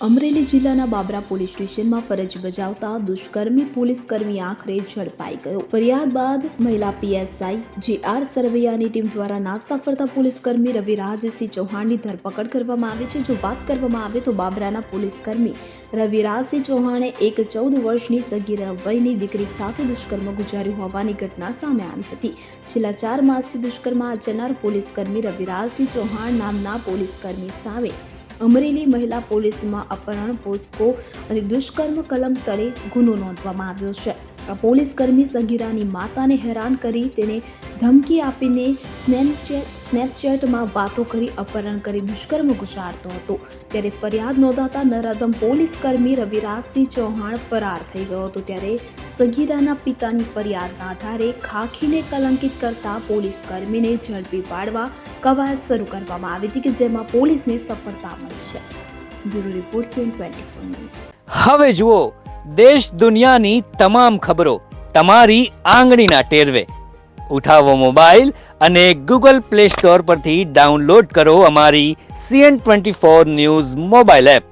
અમરેલી જિલ્લાના બાબરા પોલીસ સ્ટેશનમાં ફરજ બજાવતા દુષ્કર્મી પોલીસકર્મી આખરે ઝડપાઈ ગયો। ફરિયાદ બાદ મહિલા પીએસઆઈ જે.આર. સરવૈયાની ટીમ દ્વારા નાસ્તા ફરતા પોલીસકર્મી રવિરાજસિંહ ચૌહાણની ધરપકડ કરવામાં આવી છે। જો વાત કરવામાં આવે તો બાબરાના પોલીસકર્મી રવિરાજસિંહ ચૌહાણે એક 14 વર્ષની સગીર વયની દીકરી સાથે દુષ્કર્મ ગુજાર્યું હોવાની ઘટના સામે આવી હતી। છેલ્લા 4 માસથી દુષ્કર્મ આચરનાર પોલીસકર્મી રવિરાજસિંહ ચૌહાણ નામના પોલીસકર્મી સામે અમરેલી મહિલા પોલીસમાં અપહરણ, પોસ્કો અને દુષ્કર્મ કલમ તળે ગુનો નોંધવામાં આવ્યો છે। આ પોલીસકર્મી સગીરાની માતાને હેરાન કરી તેને ધમકી આપીને સ્નેપચેટમાં વાતો કરી અપહરણ કરી દુષ્કર્મ ગુજારતો હતો। ત્યારે ફરિયાદ નોંધાતા નરાધમ પોલીસકર્મી રવિરાજસિંહ ચૌહાણ ફરાર થઈ ગયો હતો। ત્યારે સગીરાના પિતાની ફરિયાદના આધારે ખાખીને કલંકિત કરતા પોલીસકર્મીને ઝડપી પાડવા કવાયત શરૂ કરવામાં આવી હતી કે જેમાં પોલીસને સફળતા મળી છે। Bureau report CN24 news. હવે જુઓ દેશ દુનિયાની તમામ ખબરો તમારી આંગળીના ટેરવે। ઉઠાવો મોબાઈલ અને Google Play Store પરથી ડાઉનલોડ કરો અમારી CN24 ન્યૂઝ મોબાઈલ એપ।